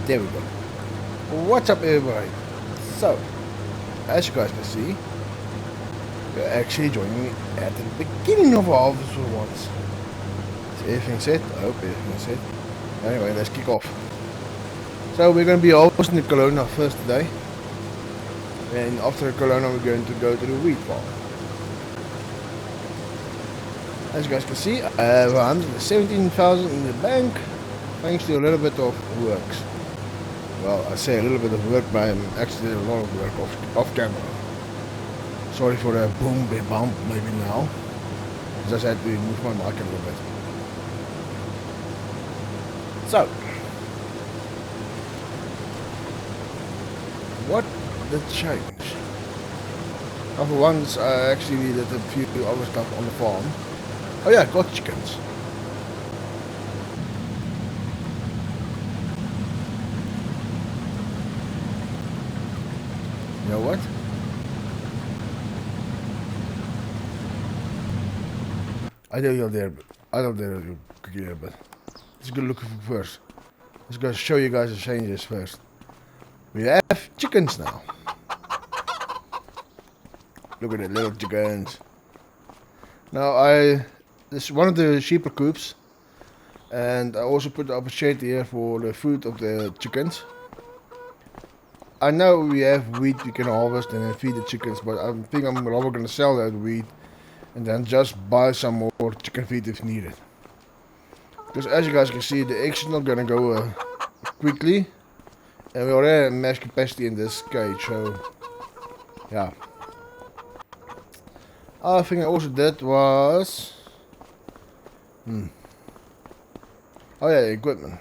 There we go. What's up, everybody? So, as you guys can see, you're actually joining me at the beginning of Harvest for once. Is everything set? I hope everything's set. Anyway, let's kick off. So, we're going to be harvesting the Colona first today. And after the Colona, we're going to go to the wheat farm. As you guys can see, I have 117,000 in the bank, thanks to a little bit of works. Well, I say a little bit of work, but I'm actually doing a lot of work off camera. Sorry for the boom, big bump maybe now. Just had to move my mic a little bit. So, what did change? Well, for once, I actually did a few other stuff on the farm. Oh yeah, I got chickens. You know what? I know you're there, but I don't dare you here, but let's go looking for first. Let's go show you guys the changes first. We have chickens now. Look at the little chickens. Now this is one of the sheep coops, and I also put up a shade here for the food of the chickens. I know we have wheat we can harvest and then feed the chickens, but I think I'm rather going to sell that wheat and then just buy some more chicken feed if needed. Because as you guys can see, the eggs are not going to go quickly, and we already have max capacity in this cage, so yeah. Other thing I also did was oh yeah, equipment.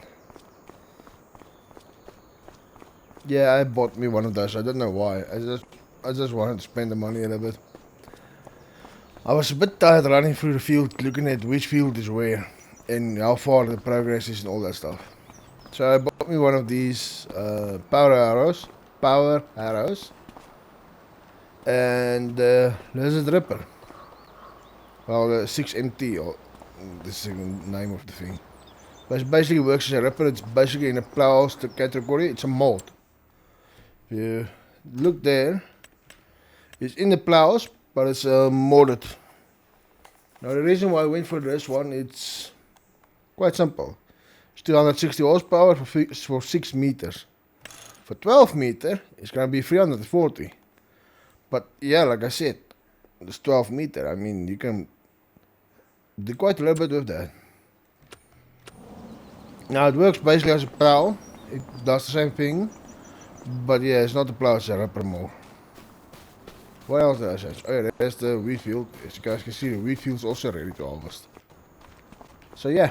Yeah, I bought me one of those. I don't know why. I just wanted to spend the money a little bit. I was a bit tired running through the field, looking at which field is where and how far the progress is and all that stuff. So I bought me one of these power arrows, and there's a dripper. Well, the 6MT, or this is the name of the thing. But it basically works as a ripper. It's basically in a plows category. It's a mold. If you look there, it's in the plows, but it's molded. Now the reason why I went for this one, it's quite simple. It's 260 horsepower for 6 meters. For 12 meter, it's gonna be 340. But yeah, like I said, it's 12 meter. I mean, you can do quite a little bit with that. Now it works basically as a plow. It does the same thing. But yeah, it's not a plow, it's a ripper more. What else did I say? Oh yeah, there's the wheat field. As you guys can see, the wheat field's also ready to harvest. So yeah.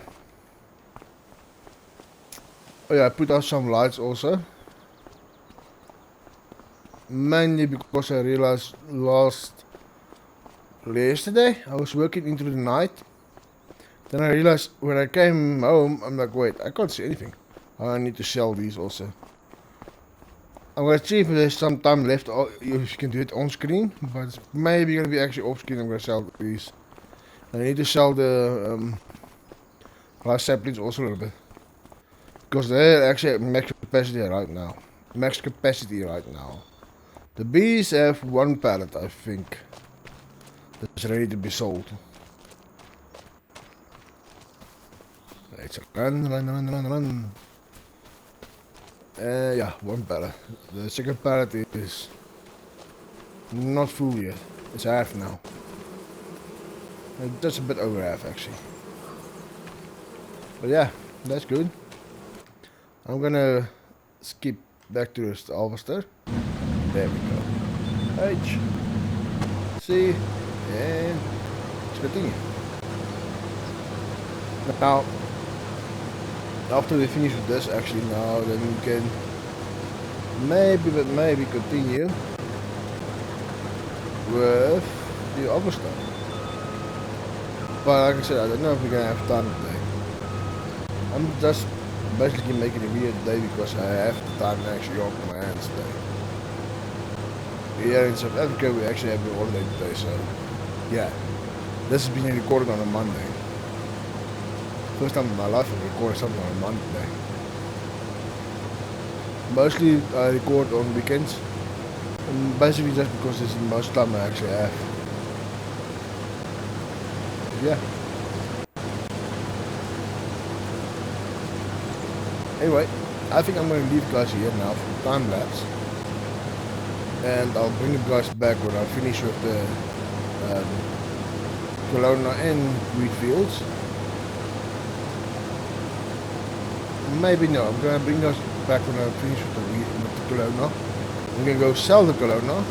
Oh yeah, I put out some lights also. Mainly because I realized yesterday I was working into the night. Then I realized when I came home, I'm like, wait, I can't see anything. I need to sell these also. I'm gonna see if there's some time left, if you can do it on screen, but it's maybe gonna be actually off screen. I'm gonna sell these. I need to sell the rice saplings also a little bit, because they're actually at max capacity right now. The bees have one pallet, I think, that's ready to be sold. Let's run. Yeah, one pallet. The second pallet is not full yet. It's half now. Just a bit over half actually. But yeah, that's good. I'm gonna skip back to the harvester. There we go. H. C. And let's continue. Now, after we finish with this, actually now, then we can maybe continue with the other stuff. But like I said, I don't know if we're gonna have time today. I'm just basically making a video today because I have the time to actually open my hands today. Here in South Africa we actually have a holiday today, so yeah. This is being recorded on a Monday. First time in my life I've recorded something on a Monday. Mostly I record on weekends. And basically just because it's the most time I actually have. Yeah. Anyway, I think I'm going to leave you guys here now for the time lapse. And I'll bring you guys back when I finish with the Colona and wheat fields. Maybe no, I'm going to bring you guys back when I finish with the Colona. I'm going to go sell the Colona.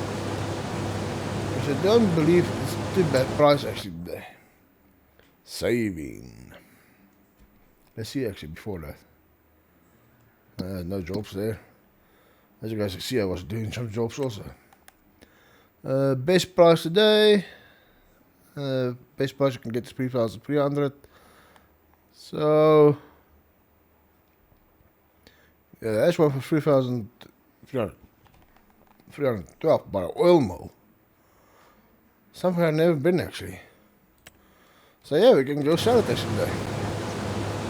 Because I don't believe it's too bad price actually today. Saving. Let's see actually before that. No jobs there. As you guys can see, I was doing some jobs also. Best price today. Best price you can get is 3,300. So yeah, that's one for 3,312 by oil mill. Something I've never been actually. So yeah, we can go sell it actually today.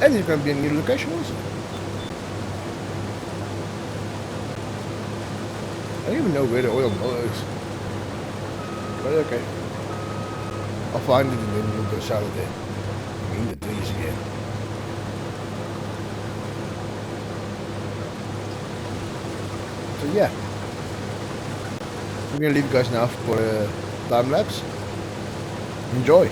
And it's gonna be a new location also. I don't even know where the oil mill is. But okay. I'll find it and then we'll go sell it there. In the trees again. So yeah. I'm gonna leave you guys now for a time lapse. Enjoy.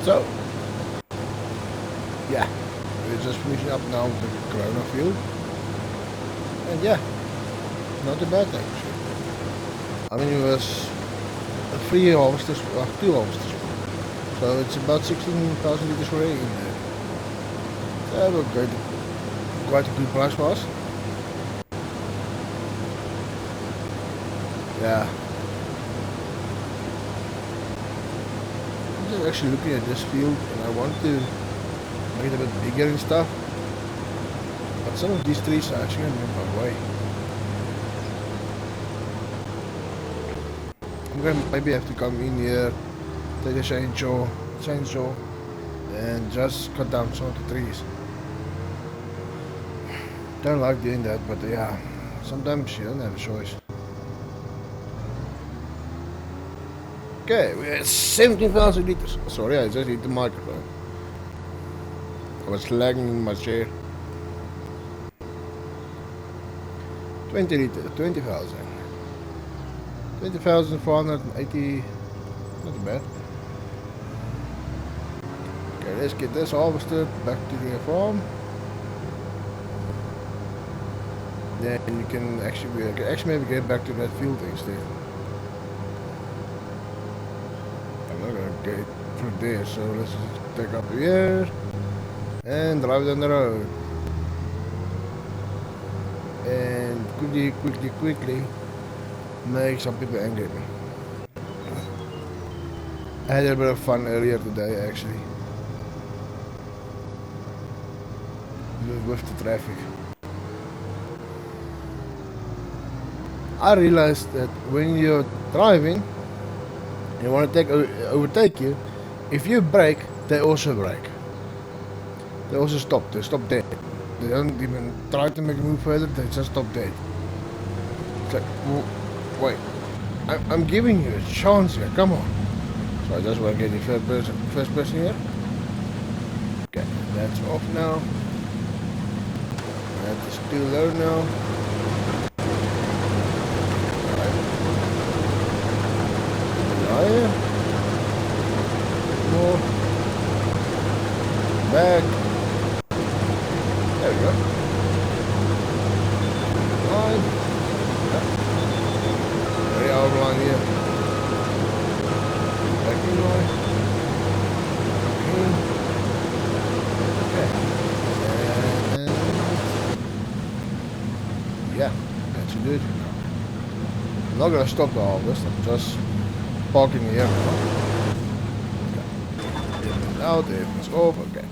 So, yeah, we're just finishing up now with the Colona field. And yeah, not a bad actually. I mean, it was 3 harvesters, 2 harvesters. So it's about 16,000 liters per day in there. So that was quite a good price for us. Yeah. I'm just actually looking at this field and I want to make it a bit bigger and stuff. But some of these trees are actually going to be in my way. I'm going to maybe have to come in here, take a chainsaw, and just cut down some of the trees. Don't like doing that, but yeah, sometimes you don't have a choice. Okay, we have 17,000 liters. Sorry, I just hit the microphone. I was lagging in my chair. 20 liters, 20,000. 20,480. Not bad. Okay, let's get this harvested back to the farm. Then you can actually maybe get back to that field instead. I'm not gonna get through there, so let's just take up here and drive down the road. And quickly make some people angry at me. I had a bit of fun earlier today actually. With the traffic. I realized that when you're driving and you want to overtake you, if you brake, they also brake. They also stop. They stop dead. They don't even try to make a move further. They just stop dead. It's like, well, wait, I'm giving you a chance here. Come on. So I just want to get the first person here. Okay, that's off now. That is still low now. Higher. More. Back. There we go. Line. Yep. Very outline here. Back in line. Okay. And yeah, that's good. I'm not gonna stop the harvest, I'm just parking here now. Okay. Everything's out, everything's off, okay.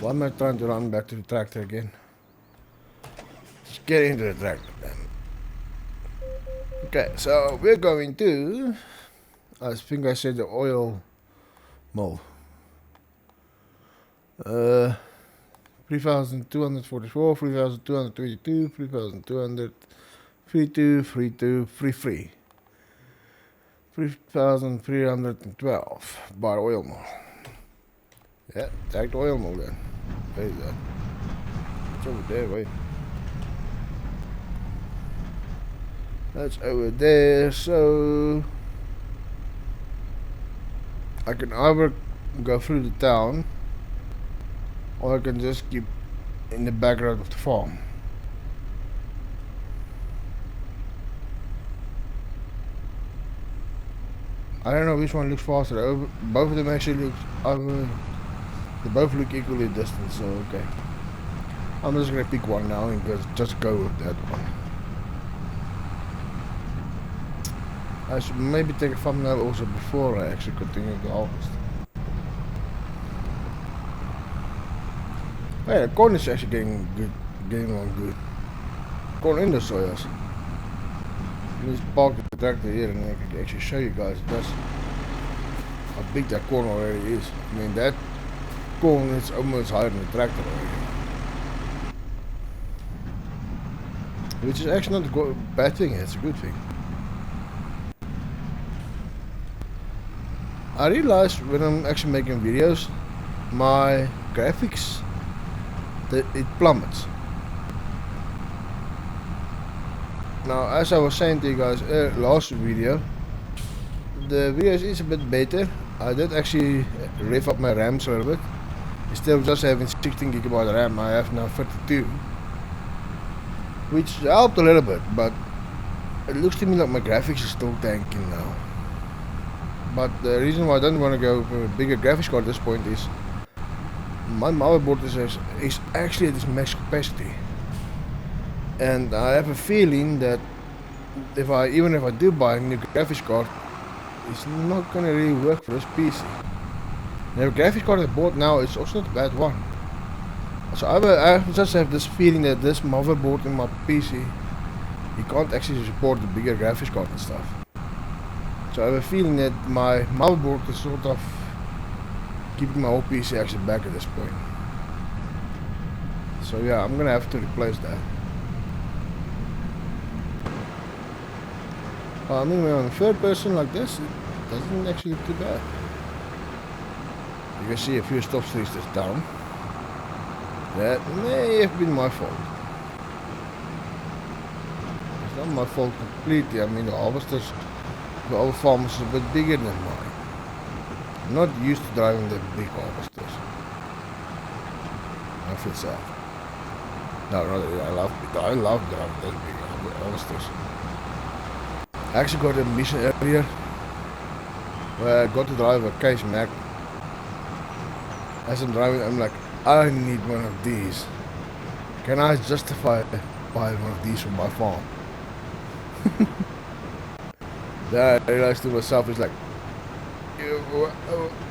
Why am I trying to run back to the tractor again? Just get into the tractor then. Okay, so we're going to, I think I said the oil mold. 3,244, 3,222, 3,200, 3,312. 3,312 bar oil mold. Yeah, take the oil mold then. There you go. It's over there, wait. That's over there, so I can either go through the town or I can just keep in the background of the farm. I don't know which one looks faster. Both of them actually look. They both look equally distant, so okay. I'm just gonna pick one now and just go with that one. I should maybe take a thumbnail also before I actually continue the harvest. Yeah, the corn is actually getting on good. Corn in the soils. Let's park the tractor here and I can actually show you guys just how big that corn already is. I mean, that corn is almost higher than the tractor already. Which is actually not a bad thing, it's a good thing. I realized when I'm actually making videos, my graphics, that it plummets. Now, as I was saying to you guys last video, the videos is a bit better I did actually rev up my RAMs a little bit. Instead of just having 16 GB RAM, I have now 32, which helped a little bit, but it looks to me like my graphics is still tanking now. But the reason why I don't want to go for a bigger graphics card at this point is my motherboard is actually at its max capacity, and I have a feeling that even if I do buy a new graphics card, it's not gonna really work for this PC. The graphics card I bought now is also not a bad one. So I just have this feeling that this motherboard in my PC, you can't actually support the bigger graphics card and stuff. So I have a feeling that my motherboard is sort of keeping my whole PC actually back at this point. So yeah, I'm gonna have to replace that. I mean, when I'm third person like this, it doesn't actually look too bad. You can see a few stop streets down. That may have been my fault. It's not my fault completely. I mean, the other farmers are a bit bigger than mine. I'm not used to driving the big harvesters. I feel sad. No, really, I love driving those big harvesters. I actually got a mission earlier where I got to drive a Case Mac. As I'm driving, I'm like, I need one of these. Can I justify buying one of these for my farm? Then I realized to myself, it's like,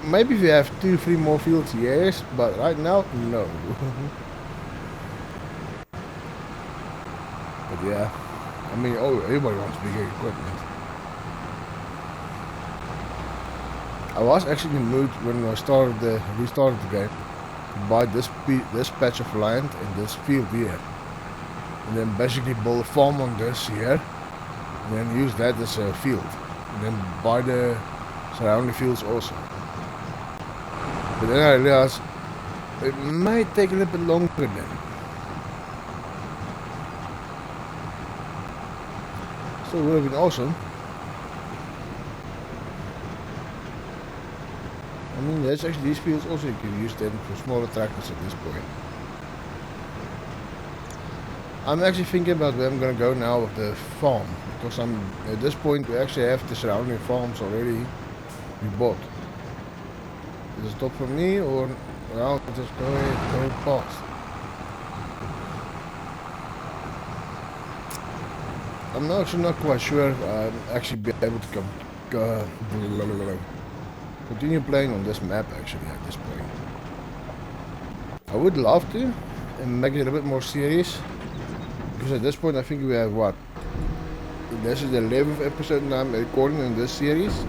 maybe if you have 2-3 more fields, yes, but right now, no. But yeah, I mean, everybody wants bigger equipment. I was actually in the mood when I restarted the game to buy this patch of land in this field here, and then basically build a farm on this here, and then use that as a field, and then buy the surrounding fields also. But then I realized it might take a little bit longer then. Still would have been awesome. I mean, there's actually these fields also, you can use them for smaller tractors at this point. I'm actually thinking about where I'm gonna go now with the farm, because at this point we actually have the surrounding farms already we bought. Is it stop for me, or well, just go past? I'm actually not quite sure I'll actually be able to continue playing on this map actually at this point. I would love to and make it a bit more serious, because at this point I think we have what? This is the 11th episode now I'm recording in this series.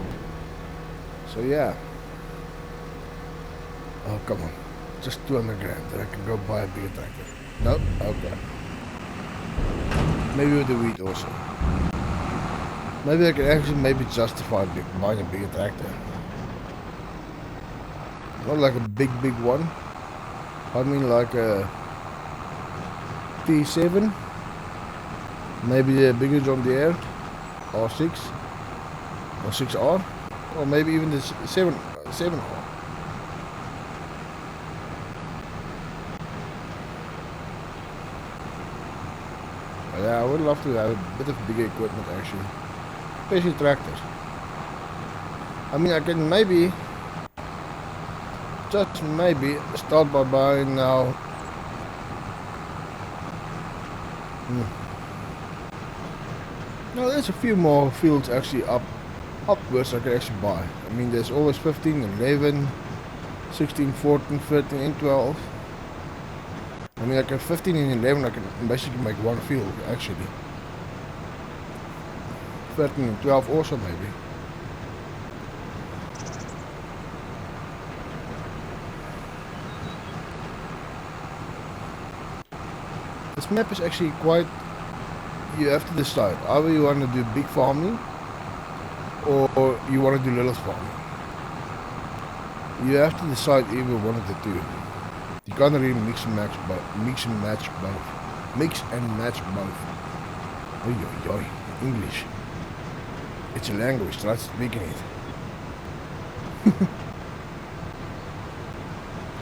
So yeah. Oh come on. Just 200 grand that I can go buy a bigger tractor. No? Okay. Maybe with the wheat also. Maybe I can actually justify buying a bigger tractor. Not like a big one. I mean like a T7. Maybe a bigger John Deere R6 or 6R, or maybe even the 7R. Yeah, I would love to have a bit of bigger equipment actually, especially tractors. I mean, I can maybe, just maybe, start by buying now. Now there's a few more fields actually upwards I can actually buy. I mean, there's always 15, 11, 16, 14, 13 and 12. I mean, like at 15 and 11 I can basically make one field actually. 13 and 12 also maybe. This map is actually quite, you have to decide either you want to do big farming or you want to do little farming. You have to decide either one of the two. You can't really mix and match both. Mix and match both. Oi, English. It's a language, try speaking it.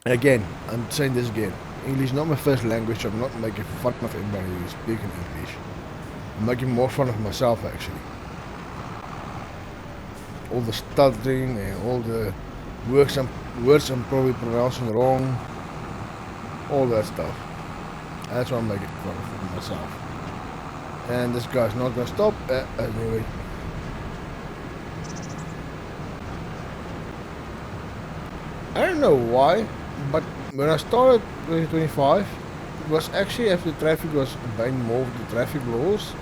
Again, I'm saying this again. English is not my first language. I'm not making fun of everybody who's speaking English. I'm making more fun of myself actually. All the stuttering and all the words I'm probably pronouncing wrong. All that stuff. That's why I'm making fun of myself. And this guy's not gonna stop. Anyway. I don't know why, but when I started 2025, it was actually after the traffic was obeying more of the traffic laws.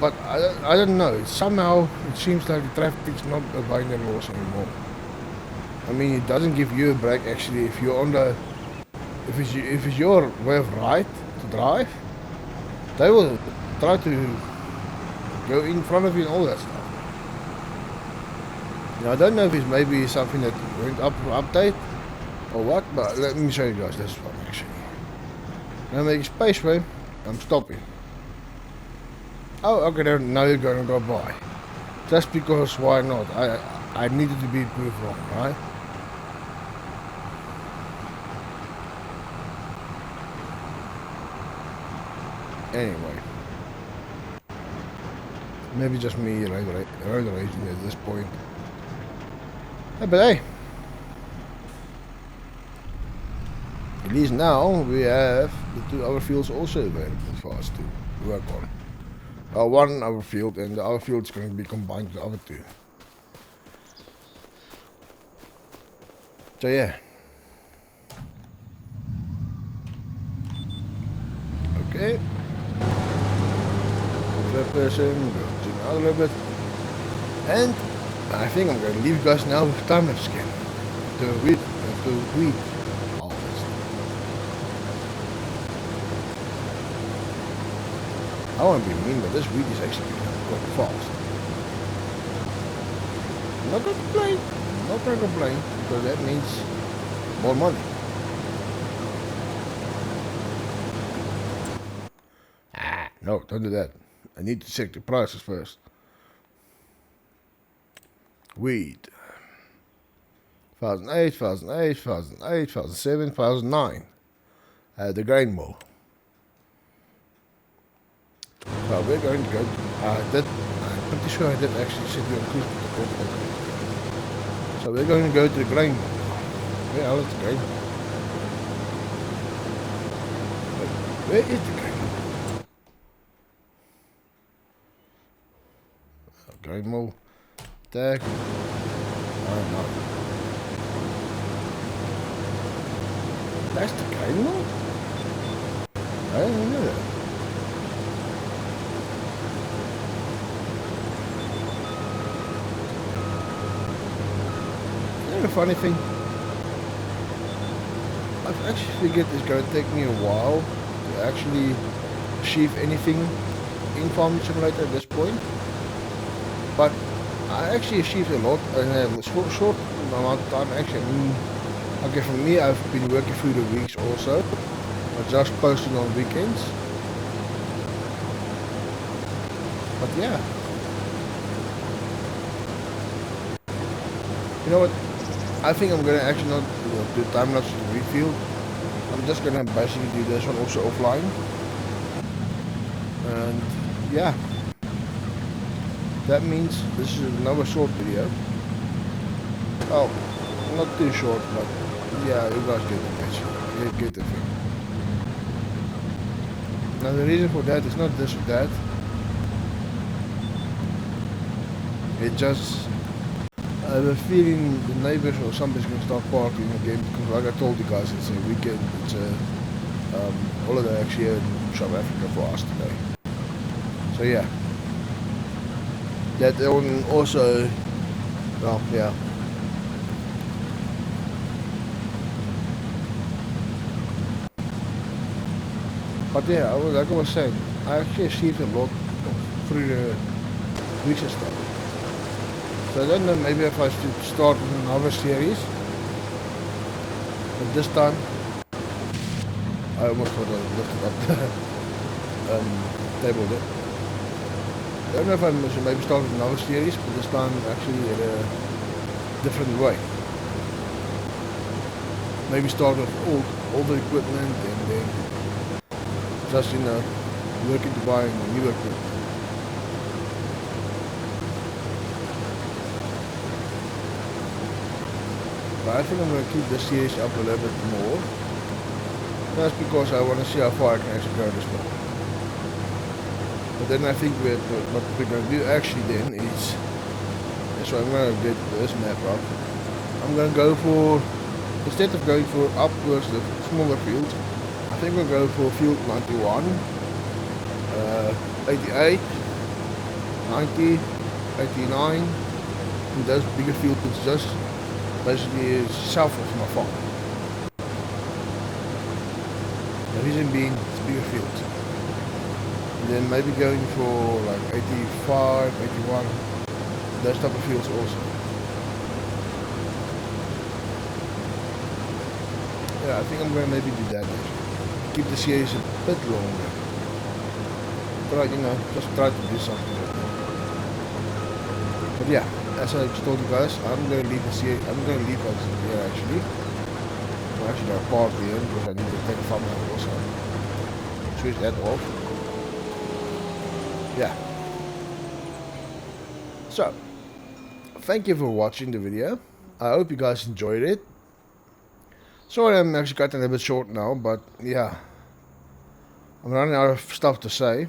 But I don't know, somehow it seems like the traffic's not obeying the laws anymore. I mean, it doesn't give you a break actually if you're on the... If it's your way of right to drive, they will try to go in front of you and all that stuff. Now, I don't know if it's maybe something that went up for update or what, but let me show you guys this one actually. Now make space way, I'm stopping. Oh, okay, now you're going to go by. Just because, why not? I needed to be proved wrong, right? Anyway. Maybe just me road raging at this point. Hey, but hey. At least now we have the 2 other fields also available for us to work on. One other field, and the other field is going to be combined with the other 2. So yeah. Okay. That person, go zoom out a little bit. And I think I'm going to leave you guys now with time lapse again. The wheat harvest. I want to be mean, but this wheat is actually quite fast. I'm not going to complain. I'm not going to complain because that means more money. No, don't do that. I need to check the prices first. Wheat. 2008, 2008, 2008, 2007, 2009. The grain mill. So we're going to go. I'm pretty sure I did actually sit here and include the So we're going to go to the grain mill. Where else is the grain mill? Where is the grain mill? Grain mill. Tag. I don't know. That's the grain mill? I didn't know that. You know the funny thing? I've actually figured it's going to take me a while to actually achieve anything in Farming Simulator at this point. But I actually achieved a lot in a short amount of time actually. Okay, for me I've been working through the weeks also, but just posting on weekends. But yeah. You know what? I think I'm gonna actually not do time lapse to the wheat field. I'm just gonna basically do this one also offline. And yeah. That means this is another short video. Oh, not too short, but yeah, you guys get the picture. You get the thing. Now the reason for that is not this or that. It just, I have a feeling the neighbors or somebody's going to start partying again, because like I told you guys, it's a weekend, it's a holiday actually here in South Africa for us today. So yeah. That one also, well, yeah. But yeah, like I was saying, I actually achieved a lot through the weeks and stuff. So I don't know, maybe if I should start with another series. But this time, I almost thought I lifted up the table there. I don't know if I should maybe start with another series, but this time actually at a different way. Maybe start with all the equipment and then just, you know, look into buying new equipment. But I think I'm going to keep the series up a little bit more. That's because I want to see how far I can actually go this one. But then I think what we're going to do actually then is, so I'm going to get this map up. I'm going to go for, instead of going for upwards the smaller fields, I think we'll go for field 91, 88, 90, 89, and those bigger fields just basically south of my farm. The reason being it's bigger fields. And then maybe going for like 85, 81, those type of fields also. Yeah, I think I'm going to maybe do that actually. Keep the series a bit longer. Try, you know, just try to do something like that. But yeah, as I told you guys, I'm going to leave the series, I'm going to leave us here actually. I'm actually going to park here because I need to take a thumbnail also. Switch that off. Yeah. So, thank you for watching the video. I hope you guys enjoyed it. Sorry I'm actually cutting a bit short now, but yeah. I'm running out of stuff to say.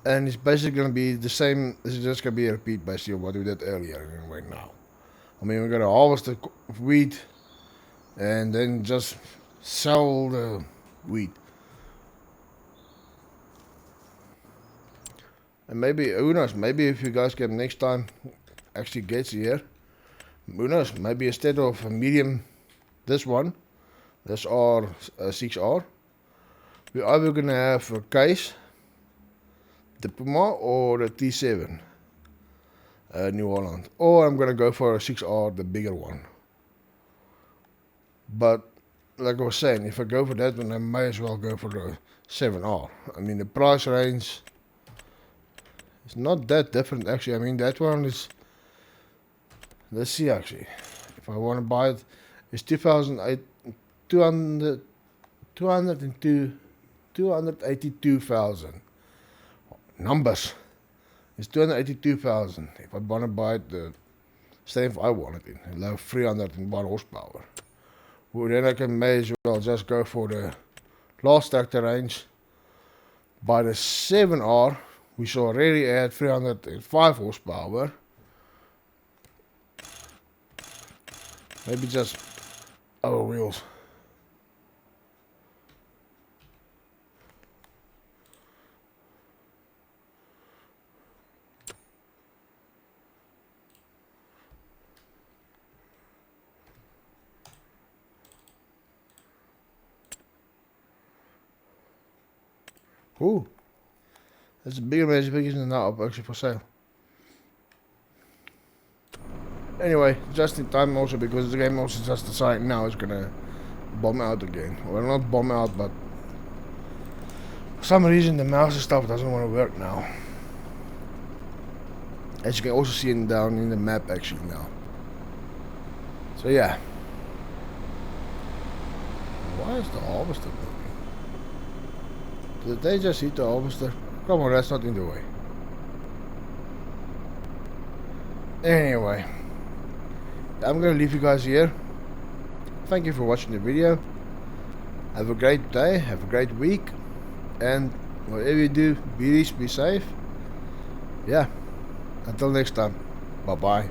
And it's basically going to be the same, this is just going to be a repeat basically of what we did earlier right now. I mean, we're going to harvest the wheat and then just sell the wheat. And maybe, who knows, maybe if you guys get next time actually gets here, who knows, maybe instead of a medium, this one, this R, 6R, we're either going to have a case, the Puma or the T7, New Holland. Or I'm going to go for a 6R, the bigger one. But, like I was saying, if I go for that one, I may as well go for the 7R. I mean, the price range is not that different actually. I mean, that one is, let's see actually. If I want to buy it, it's 282,000. Numbers. It's 282,000. If I want to buy it, the strength I want it in, allow 301 horsepower. Well, then I can may as well just go for the last tractor range. Buy the 7R, which already had 305 horsepower. Maybe just our wheels. Ooh, that's a bigger Mitsubishi than that up actually for sale. Anyway, just in time also because the game also just decided now it's gonna bomb out again. Well, not bomb out, but for some reason the mouse and stuff doesn't want to work now. As you can also see it down in the map actually now. So yeah. Why is the harvester moving? Did they just hit the harvester? Come on, that's not in the way. Anyway, I'm gonna leave you guys here. Thank you for watching the video. Have a great day, have a great week, and whatever you do, be safe. Yeah, until next time, bye bye.